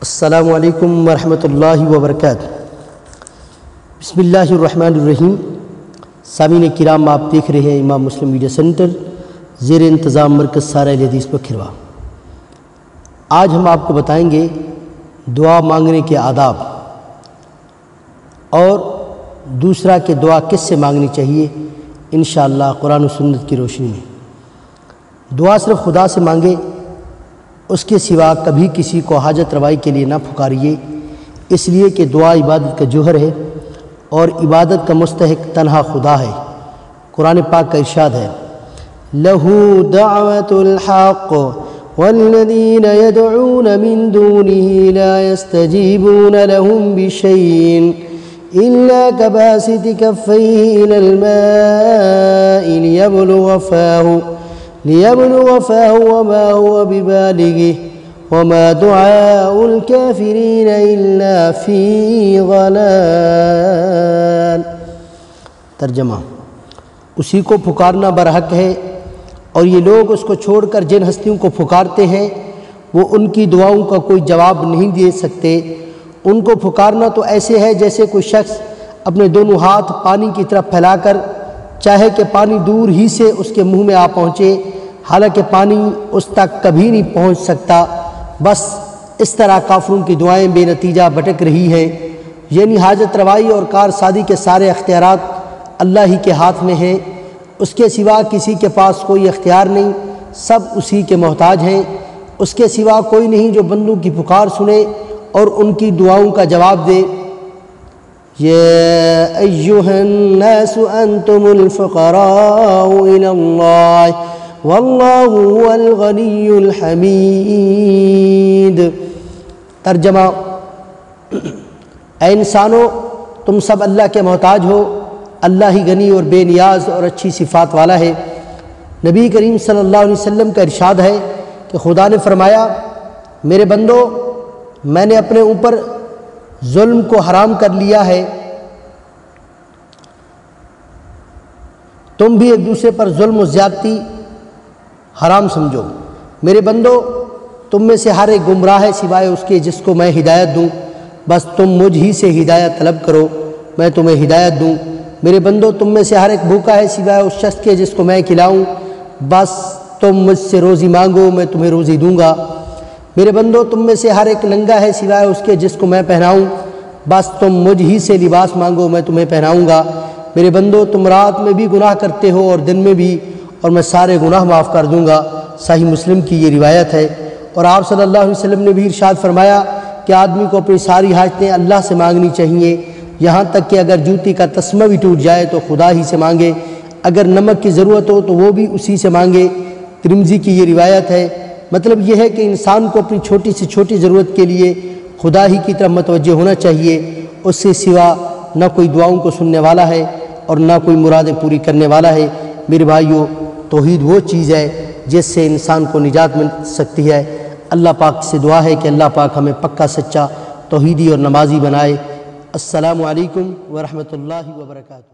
السلام علیکم ورحمۃ اللہ وبرکاتہ۔ بسم اللہ الرحمن الرحیم۔ سامعین کرام، آپ دیکھ رہے ہیں امام مسلم میڈیا سینٹر، زیر انتظام مرکز سارہ الحدیث پکھروا۔ آج ہم آپ کو بتائیں گے دعا مانگنے کے آداب، اور دوسرا کہ دعا کس سے مانگنی چاہیے انشاءاللہ قرآن و سنت کی روشنی میں۔ دعا صرف خدا سے مانگے، اس کے سوا کبھی کسی کو حاجت روائی کے لیے نہ پکاریے، اس لیے کہ دعا عبادت کا جوہر ہے اور عبادت کا مستحق تنہا خدا ہے۔ قرآن پاک کا ارشاد ہے، لَهُ دَعْوَةُ الْحَقِّ وَالَّذِينَ يَدْعُونَ مِن دُونِهِ لَا يَسْتَجِيبُونَ لَهُم بِشَيْءٍ إِلَّا كَبَاسِطِ كَفَّيْهِ إِلَى الْمَاءِ لِيَبْلُغَ فَاهُ وَمَا هُوَ بِبَالِغِهِ وَمَا دُعَاءُ الْكَافِرِينَ إِلَّا فِي ضَلَالٍ۔ ترجمہ: اسی کو پکارنا برحق ہے، اور یہ لوگ اس کو چھوڑ کر جن ہستیوں کو پکارتے ہیں وہ ان کی دعاؤں کا کوئی جواب نہیں دے سکتے۔ ان کو پکارنا تو ایسے ہے جیسے کوئی شخص اپنے دونوں ہاتھ پانی کی طرف پھیلا کر چاہے کہ پانی دور ہی سے اس کے منہ میں آ پہنچے، حالانکہ پانی اس تک کبھی نہیں پہنچ سکتا۔ بس اس طرح کافروں کی دعائیں بے نتیجہ بھٹک رہی ہیں، یعنی حاجت روائی اور کارسازی کے سارے اختیارات اللہ ہی کے ہاتھ میں ہیں، اس کے سوا کسی کے پاس کوئی اختیار نہیں، سب اسی کے محتاج ہیں۔ اس کے سوا کوئی نہیں جو بندوں کی پکار سنے اور ان کی دعاؤں کا جواب دے۔ یا ایھا الناس انتم الفقراء الی اللہ واللہ هو الغنی الحمید۔ ترجمہ: اے انسانوں، تم سب اللہ کے محتاج ہو، اللہ ہی غنی اور بے نیاز اور اچھی صفات والا ہے۔ نبی کریم صلی اللہ علیہ وسلم کا ارشاد ہے کہ خدا نے فرمایا، میرے بندو، میں نے اپنے اوپر ظلم کو حرام کر لیا ہے، تم بھی ایک دوسرے پر ظلم و زیادتی حرام سمجھو۔ میرے بندو، تم میں سے ہر ایک گمراہ ہے سوائے اس کے جس کو میں ہدایت دوں، بس تم مجھ ہی سے ہدایت طلب کرو، میں تمہیں ہدایت دوں۔ میرے بندو، تم میں سے ہر ایک بھوکا ہے سوائے اس شخص کے جس کو میں کھلاؤں، بس تم مجھ سے روزی مانگو، میں تمہیں روزی دوں گا۔ میرے بندو، تم میں سے ہر ایک ننگا ہے سوائے اس کے جس کو میں پہناؤں، بس تم مجھ ہی سے لباس مانگو، میں تمہیں پہناؤں گا۔ میرے بندو، تم رات میں بھی گناہ کرتے ہو اور دن میں بھی، اور میں سارے گناہ معاف کر دوں گا۔ صحیح مسلم کی یہ روایت ہے۔ اور آپ صلی اللہ علیہ وسلم نے بھی ارشاد فرمایا کہ آدمی کو اپنی ساری حاجتیں اللہ سے مانگنی چاہیے، یہاں تک کہ اگر جوتی کا تسمہ بھی ٹوٹ جائے تو خدا ہی سے مانگے، اگر نمک کی ضرورت ہو تو وہ بھی اسی سے مانگے۔ ترمذی کی یہ روایت ہے۔ مطلب یہ ہے کہ انسان کو اپنی چھوٹی سے چھوٹی ضرورت کے لیے خدا ہی کی طرف متوجہ ہونا چاہیے، اس سے سوا نہ کوئی دعاؤں کو سننے والا ہے اور نہ کوئی مرادیں پوری کرنے والا ہے۔ میرے بھائیو، توحید وہ چیز ہے جس سے انسان کو نجات مل سکتی ہے۔ اللہ پاک سے دعا ہے کہ اللہ پاک ہمیں پکا سچا توحیدی اور نمازی بنائے۔ السلام علیکم ورحمۃ اللہ وبرکاتہ۔